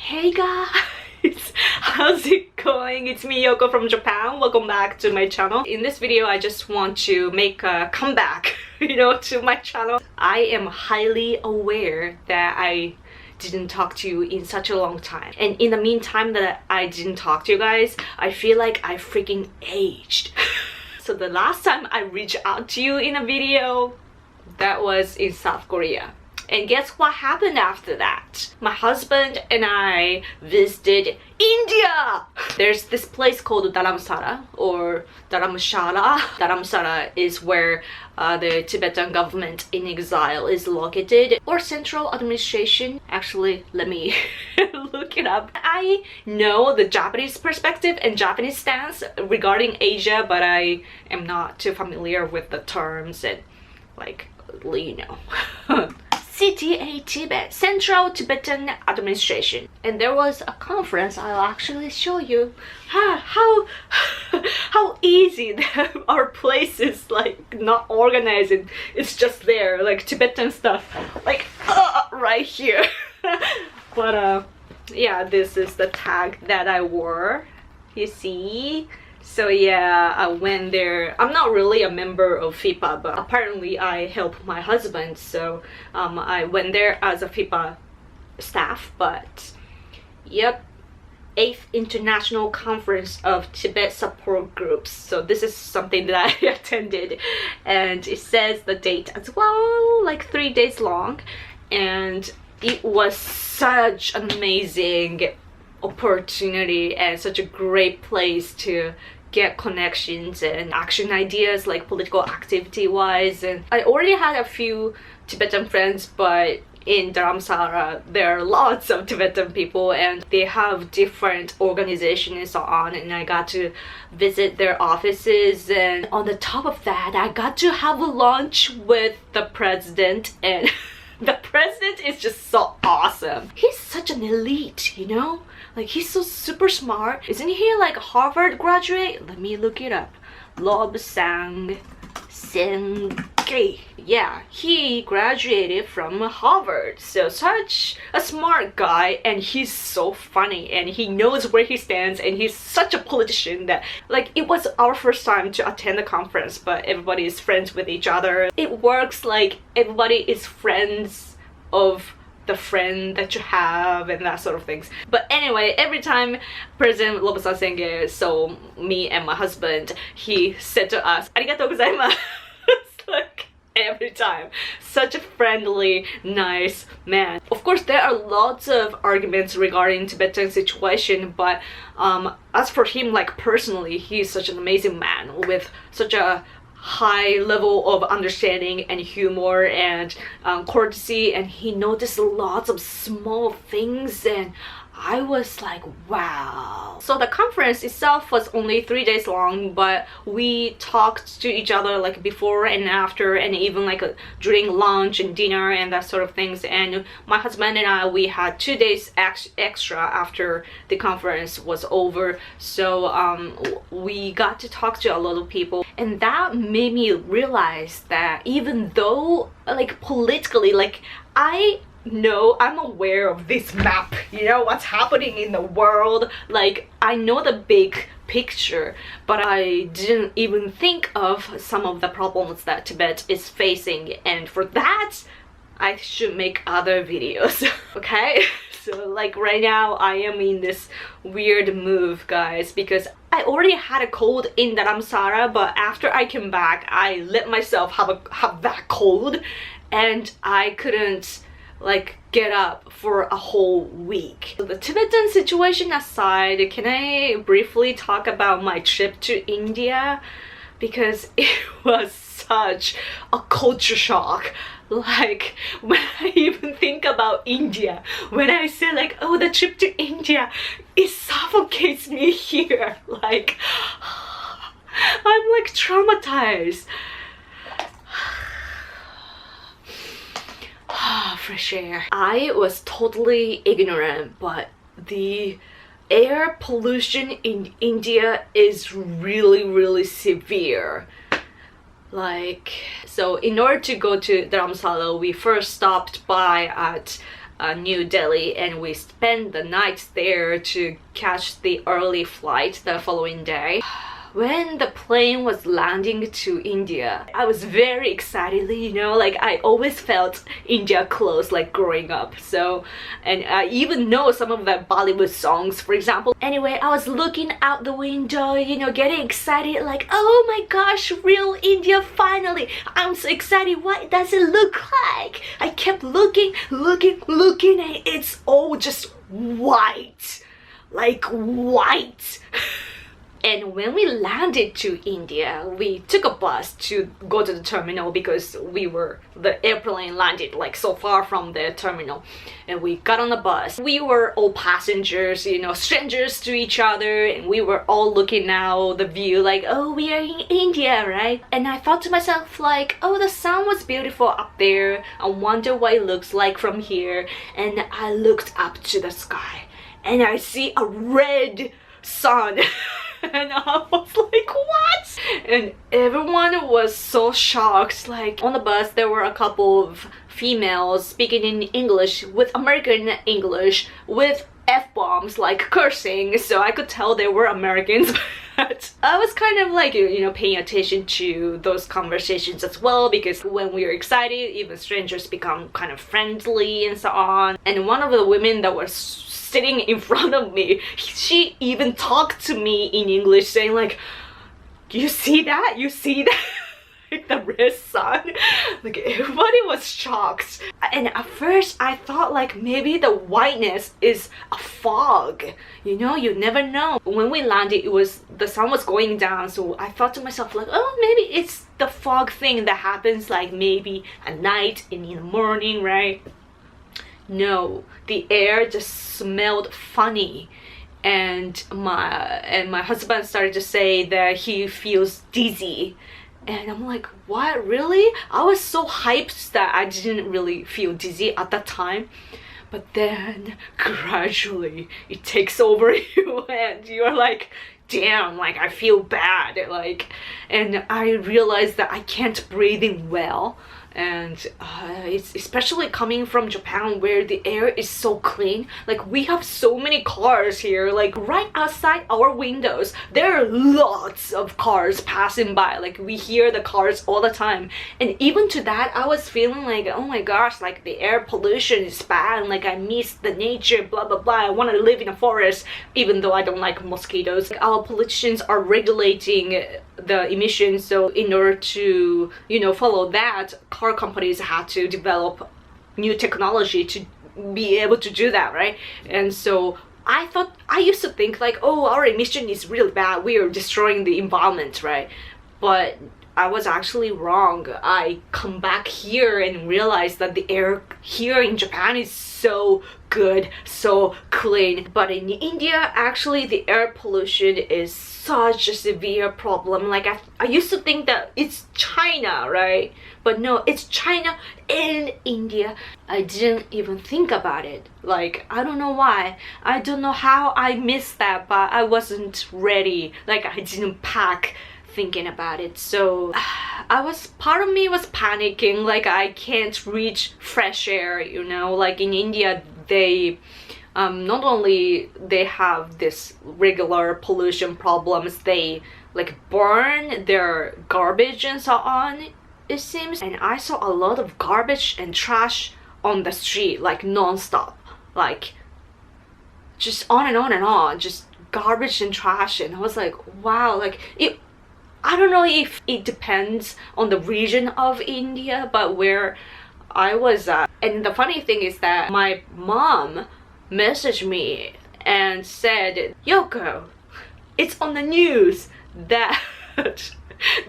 Hey guys, how's it going? It's me, Yoko from Japan. Welcome back to my channel. In this video, I just want to make a comeback, to my channel. I am highly aware that I didn't talk to you in such a long time. And in the meantime that I didn't talk to you guys, I feel like I freaking aged. So the last time I reached out to you in a video, that was in South Korea. And guess what happened after that? My husband and I visited India! There's this place called Dharamsala or Dharamshala. Dharamsala is where the Tibetan government in exile is located, or central administration. Actually, let me look it up. I know the Japanese perspective and Japanese stance regarding Asia, but I am not too familiar with the terms and CTA Tibet, Central Tibetan Administration. And there was a conference. I'll actually show you how easy that our place is not organized and it's just there, Tibetan stuff right here. But yeah, this is the tag that I wore, you see. So yeah, I went there. I'm not really a member of FIPA, but apparently I help my husband, so I went there as a FIPA staff. But yep, 8th International Conference of Tibet Support Groups. So this is something that I attended, and it says the date as well, 3 days long, and it was such an amazing opportunity and such a great place to get connections and action ideas, political activity wise. And I already had a few Tibetan friends, but in Dharamsala there are lots of Tibetan people and they have different organizations and so on, and I got to visit their offices. And on the top of that, I got to have a lunch with the president, and the president is just so awesome. He's such an elite, he's so super smart. Isn't he a Harvard graduate? Let me look it up. Lobsang Sangay. Yeah, he graduated from Harvard. So such a smart guy, and he's so funny, and he knows where he stands, and he's such a politician that it was our first time to attend the conference, but everybody is friends with each other. It works everybody is friends of the friend that you have and that sort of things. But anyway, every time President Lobsang Sangay saw me and my husband, he said to us, "Arigatou gozaimasu." Every time. Such a friendly, nice man. Of course, there are lots of arguments regarding Tibetan situation, but as for him, personally, he's such an amazing man with such a high level of understanding and humor and courtesy, and he noticed lots of small things, and I was like, wow. So the conference itself was only 3 days long, but we talked to each other before and after, and even during lunch and dinner and that sort of things. And my husband and I, we had 2 days extra after the conference was over, so we got to talk to a lot of people, and that made me realize that even though politically I'm aware of this map, what's happening in the world, I know the big picture, but I didn't even think of some of the problems that Tibet is facing, and for that I should make other videos. Okay, so right now I am in this weird move, guys, because I already had a cold in Dharamsala, but after I came back I let myself have that cold, and I couldn't get up for a whole week. So the Tibetan situation aside, can I briefly talk about my trip to India? Because it was such a culture shock. When I even think about India, when I say oh, the trip to India, it suffocates me here. I'm traumatized. Fresh air. I was totally ignorant, but the air pollution in India is really severe. So in order to go to Dharamsala, we first stopped by at New Delhi, and we spent the night there to catch the early flight the following day. When the plane was landing to India, I was very excited, you know, like I always felt India close, like growing up. So, and I even know some of the Bollywood songs, for example. Anyway, I was looking out the window, you know, getting excited, like, oh my gosh, real India finally. I'm so excited. What does it look like? I kept looking, and it's all just white, like white. And when we landed to India, we took a bus to go to the terminal because the airplane landed like so far from the terminal. And we got on the bus. We were all passengers, you know, strangers to each other, and we were all looking out the view like, oh, we are in India, right? And I thought to myself like, oh, the sun was beautiful up there. I wonder what it looks like from here. And I looked up to the sky and I see a red sun. And I was like, what? And everyone was so shocked. Like on the bus there were a couple of females speaking in English with American English with F-bombs, like cursing, so I could tell they were Americans. But I was kind of like, you know, paying attention to those conversations as well, because when we are excited, even strangers become kind of friendly and so on. And one of the women that was sitting in front of me, she even talked to me in English saying like, you see that? You see that? Like the red sun. Like everybody was shocked. And at first I thought like maybe the whiteness is a fog. You know, you never know. When we landed, the sun was going down, so I thought to myself like, oh, maybe it's the fog thing that happens like maybe at night and in the morning, right? No, the air just smelled funny, and my husband started to say that he feels dizzy, and I'm like, what, really? I was so hyped that I didn't really feel dizzy at that time, but then gradually it takes over you and you're like, damn, like I feel bad, like, and I realized that I can't breathe in well. And it's especially coming from Japan where the air is so clean. Like we have so many cars here, like right outside our windows there are lots of cars passing by. Like we hear the cars all the time, and even to that I was feeling like, oh my gosh, like the air pollution is bad, like I miss the nature, blah blah blah. I want to live in a forest even though I don't like mosquitoes. Like, our politicians are regulating the emissions, so in order to, you know, follow that, car companies had to develop new technology to be able to do that, right? And so I used to think like, oh, our emission is really bad, we are destroying the environment, right? But I was actually wrong. I come back here and realized that the air here in Japan is so good, so clean. But in India, actually the air pollution is such a severe problem. Like I used to think that it's China, right? But no, it's China and India. I didn't even think about it. Like, I don't know why. I don't know how I missed that, but I wasn't ready. Like, I didn't pack thinking about it. So part of me was panicking, like I can't reach fresh air, you know. Like in India, they not only they have this regular pollution problems, they like burn their garbage and so on, it seems. And I saw a lot of garbage and trash on the street, like non-stop, like just on and on and on, just garbage and trash. And I was like, wow, like I don't know if it depends on the region of India, but where I was at. And the funny thing is that my mom messaged me and said, Yoko, it's on the news that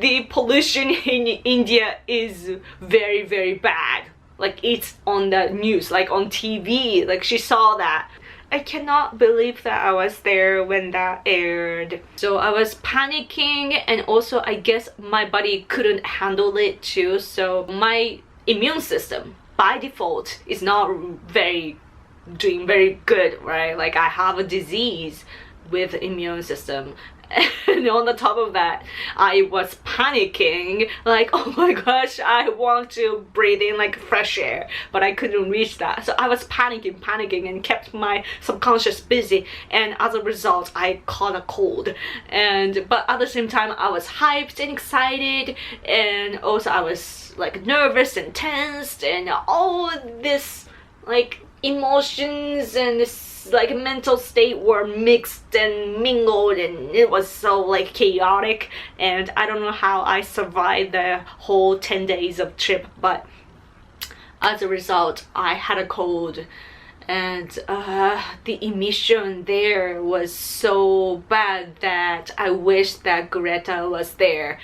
the pollution in India is very, very bad. Like it's on the news, like on TV, like she saw that. I cannot believe that I was there when that aired. So I was panicking, and also I guess my body couldn't handle it too. So my immune system by default is not doing very good, right? Like I have a disease with immune system, And on the top of that, I was panicking, like, oh my gosh, I want to breathe in like fresh air, but I couldn't reach that. So I was panicking and kept my subconscious busy, and as a result I caught a cold. But at the same time I was hyped and excited, and also I was like nervous and tensed, and all this like emotions and this like mental state were mixed and mingled, and it was so like chaotic, and I don't know how I survived the whole 10 days of trip. But as a result I had a cold, and the emission there was so bad that I wish that Greta was there.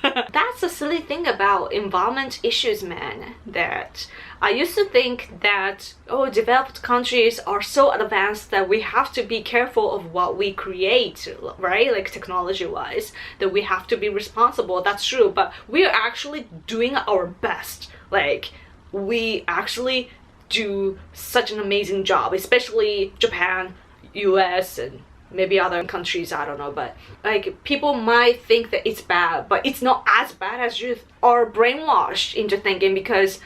That's a silly thing about environment issues, man, that I used to think that, oh, developed countries are so advanced that we have to be careful of what we create, right? Like technology wise, that we have to be responsible. That's true, but we're actually doing our best. Like, we actually do such an amazing job, especially Japan, US, and maybe other countries, I don't know. But like, people might think that it's bad, but it's not as bad as you are brainwashed into thinking. Because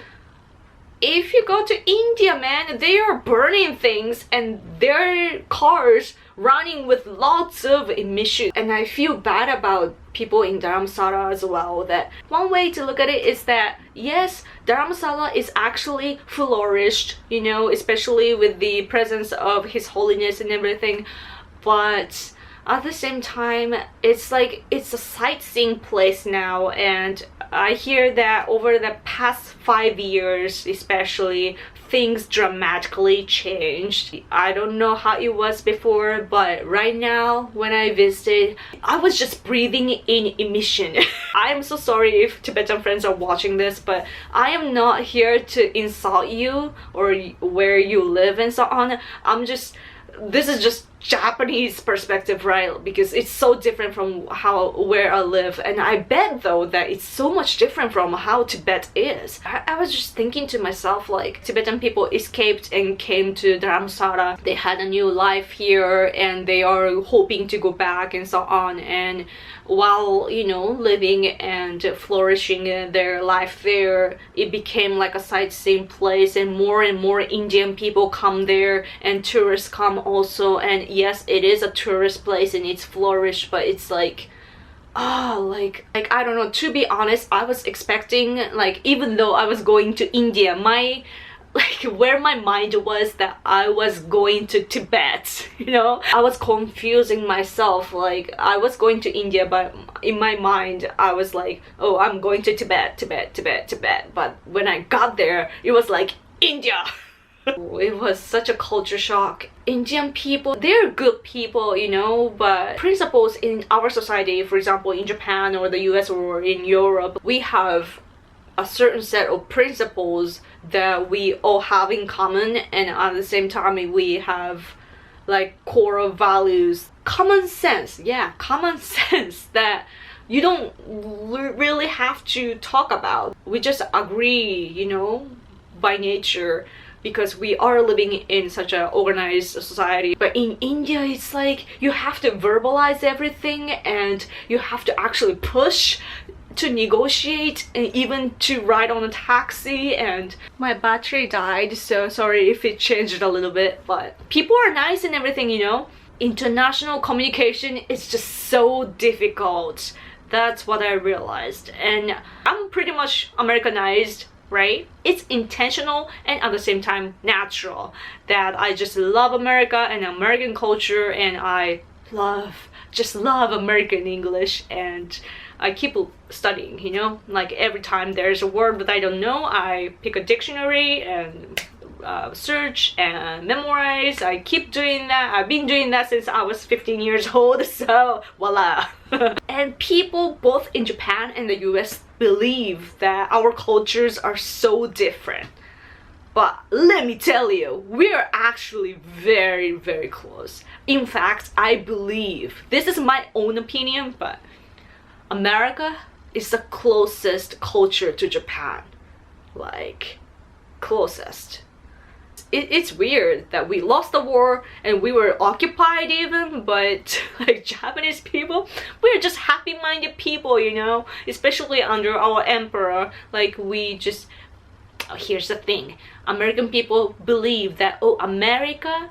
if you go to India, man, they are burning things and their cars running with lots of emissions. And I feel bad about people in Dharamsala as well. That one way to look at it is that yes, Dharamsala is actually flourished, you know, especially with the presence of His Holiness and everything. But at the same time, it's like it's a sightseeing place now, and I hear that over the past 5 years especially, things dramatically changed. I don't know how it was before, but right now when I visited, I was just breathing in emission. I am so sorry if Tibetan friends are watching this, but I am not here to insult you or where you live and so on. This is just Japanese perspective, right? Because it's so different from where I live, and I bet though that it's so much different from how Tibet is. I was just thinking to myself, like, Tibetan people escaped and came to Dharamsala. They had a new life here and they are hoping to go back and so on, and while, you know, living and flourishing their life there, it became like a sightseeing place, and more Indian people come there and tourists come also. And yes, it is a tourist place and it's flourished, but it's like, like I don't know, to be honest, I was expecting, like, even though I was going to India, where my mind was that I was going to Tibet, you know? I was confusing myself, like I was going to India, but in my mind I was like, oh, I'm going to Tibet. But when I got there, it was like India. It was such a culture shock. Indian people, they're good people, you know, but principles in our society, for example in Japan or the US or in Europe, we have a certain set of principles that we all have in common, and at the same time we have like core values, common sense, common sense that you don't really have to talk about. We just agree, you know, by nature, because we are living in such an organized society. But in India, it's like you have to verbalize everything, and you have to actually push to negotiate, and even to ride on a taxi. And my battery died, so sorry if it changed a little bit, but people are nice and everything, you know. International communication is just so difficult. That's what I realized, and I'm pretty much Americanized, right? It's intentional and at the same time natural that I just love America and American culture, and I just love American English, and I keep studying, you know, like every time there's a word that I don't know, I pick a dictionary and search and memorize. I keep doing that. I've been doing that since I was 15 years old, so voila. And people both in Japan and the US believe that our cultures are so different. But let me tell you, we are actually very, very close. In fact, I believe, this is my own opinion, but America is the closest culture to Japan. Like, closest. it's weird that we lost the war and we were occupied even, but like Japanese people, we're just happy-minded people, you know, especially under our emperor. Like we just, here's the thing, American people believe that, oh, America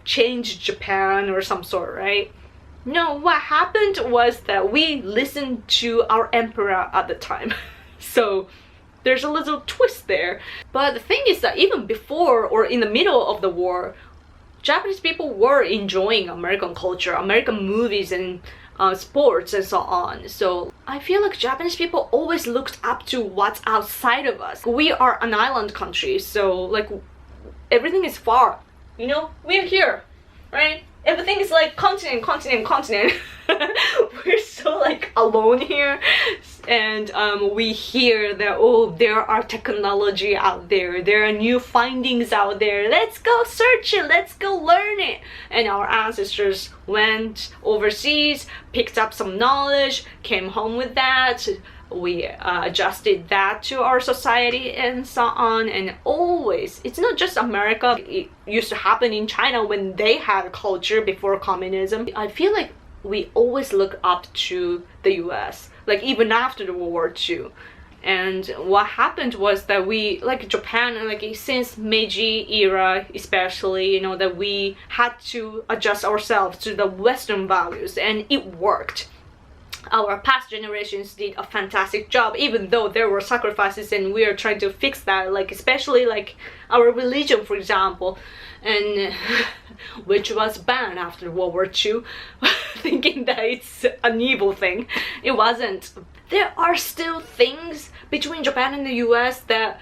changed Japan or some sort, right? No, what happened was that we listened to our emperor at the time. So there's a little twist there. But the thing is that even before or in the middle of the war, Japanese people were enjoying American culture, American movies and sports and so on. So I feel like Japanese people always looked up to what's outside of us. We are an island country, so like everything is far, you know, we're here, right? Everything is like continent. We're so like alone here, and we hear that, oh, there are technology out there, there are new findings out there, let's go search it, let's go learn it. And our ancestors went overseas, picked up some knowledge, came home with that. We adjusted that to our society and so on. And always, it's not just America, it used to happen in China when they had culture before communism. I feel like we always look up to the US, like even after the World War II. And what happened was that we, like Japan, like since Meiji era especially, you know, that we had to adjust ourselves to the Western values, and it worked. Our past generations did a fantastic job, even though there were sacrifices, and we are trying to fix that, like especially like our religion, for example, and which was banned after World War II, thinking that it's an evil thing. It wasn't. There are still things between Japan and the US that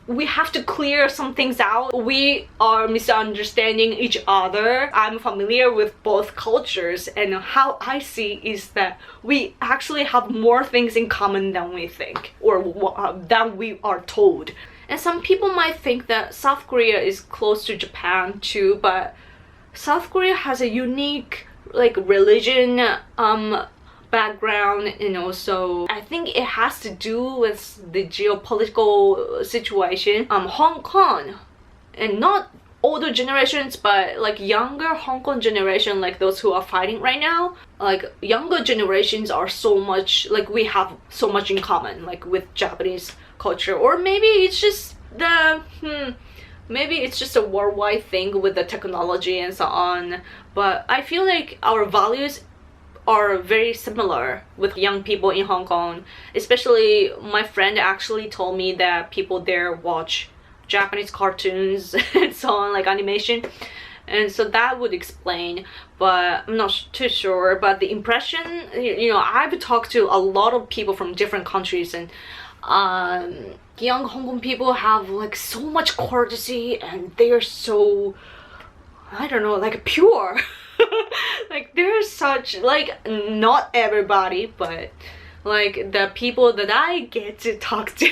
we have to clear some things out. We are misunderstanding each other. I'm familiar with both cultures, and how I see is that we actually have more things in common than we think, or than we are told. And some people might think that South Korea is close to Japan too, but South Korea has a unique like religion background, and also I think it has to do with the geopolitical situation. Hong Kong, and not older generations, but like younger Hong Kong generation, like those who are fighting right now, like younger generations are so much, like we have so much in common, like with Japanese culture. Or maybe it's just the maybe it's just a worldwide thing with the technology and so on, but I feel like our values are very similar with young people in Hong Kong. Especially my friend actually told me that people there watch Japanese cartoons and so on, like animation, and so that would explain, but I'm not too sure. But the impression, you know, I've talked to a lot of people from different countries, and young Hong Kong people have like so much courtesy, and they're so, I don't know, like pure. Like there's such, like not everybody, but like the people that I get to talk to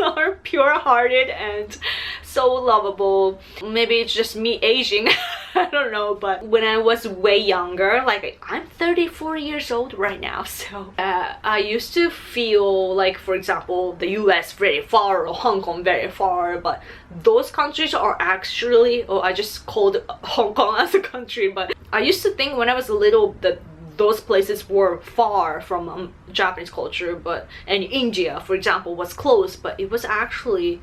are pure-hearted and so lovable. Maybe it's just me aging, I don't know, but when I was way younger, like I'm 34 years old right now, so I used to feel like, for example, the US very far or Hong Kong very far, but those countries are actually, oh, I just called Hong Kong as a country, but I used to think when I was little that those places were far from Japanese culture, but and India, for example, was close, but it was actually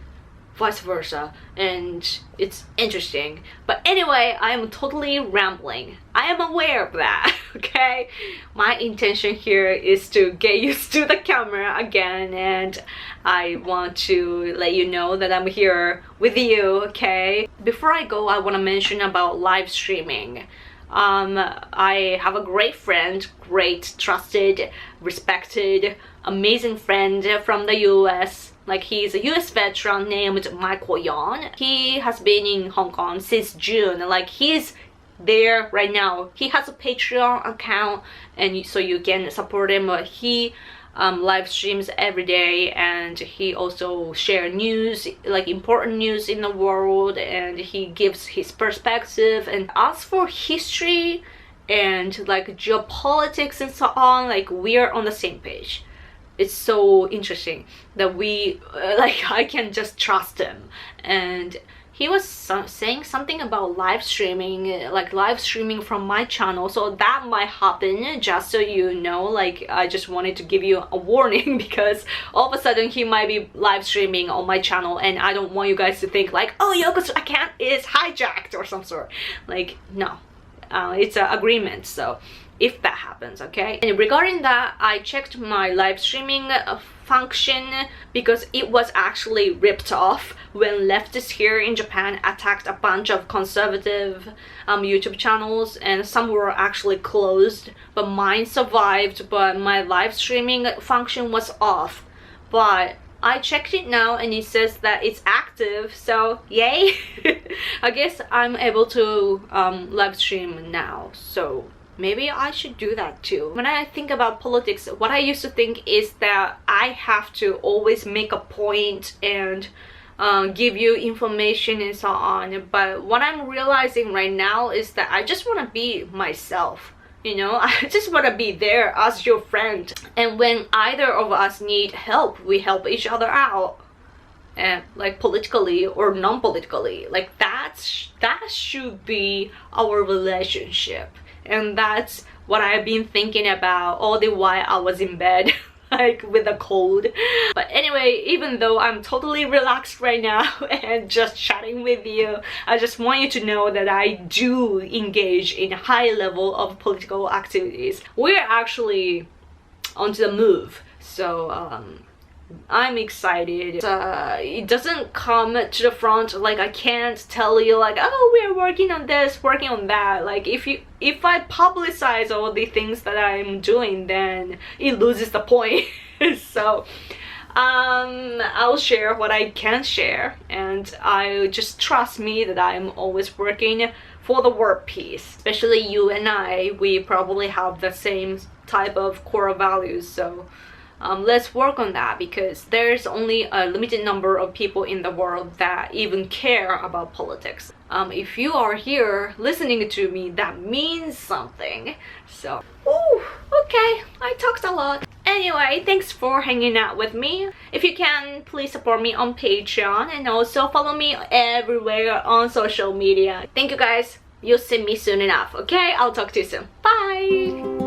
vice versa, and it's interesting. But anyway, I am totally rambling. I am aware of that, okay? My intention here is to get used to the camera again, and I want to let you know that I'm here with you, okay? Before I go, I want to mention about live streaming. I have a great friend, great, trusted, respected, amazing friend from the US. Like he's a US veteran named Michael Yan. He has been in Hong Kong since June. Like he's there right now. He has a Patreon account, and so you can support him. He live streams every day, and he also shares news, like important news in the world, and he gives his perspective. And as for history and like geopolitics and so on, like we are on the same page. It's so interesting that we like I can just trust him, and he was saying something about live streaming, like live streaming from my channel. So that might happen, just so you know. Like, I just wanted to give you a warning because all of a sudden he might be live streaming on my channel, and I don't want you guys to think like, oh, Yoko's account is hijacked or some sort. Like, no, it's an agreement. So if that happens, okay? And regarding that, I checked my live streaming function because it was actually ripped off when leftists here in Japan attacked a bunch of conservative YouTube channels, and some were actually closed, but mine survived. But my live streaming function was off. But I checked it now and it says that it's active, so yay. I guess I'm able to live stream now, so maybe I should do that too. When I think about politics, what I used to think is that I have to always make a point and give you information and so on. But what I'm realizing right now is that I just want to be myself. You know, I just want to be there as your friend. And when either of us need help, we help each other out. And like politically or non-politically. Like that should be our relationship. And that's what I've been thinking about all the while I was in bed. Like with a cold. But anyway, even though I'm totally relaxed right now and just chatting with you, I just want you to know that I do engage in a high level of political activities. We're actually onto the move, so I'm excited. It doesn't come to the front, like I can't tell you like, oh, we're working on this, working on that. Like if I publicize all the things that I'm doing, then it loses the point. So I'll share what I can share, and I just trust me that I'm always working for the world peace. Especially you and I, we probably have the same type of core values, so let's work on that, because there's only a limited number of people in the world that even care about politics. If you are here listening to me, that means something. So, ooh, okay, I talked a lot. Anyway, thanks for hanging out with me. If you can, please support me on Patreon, and also follow me everywhere on social media. Thank you guys. You'll see me soon enough, okay? I'll talk to you soon. Bye!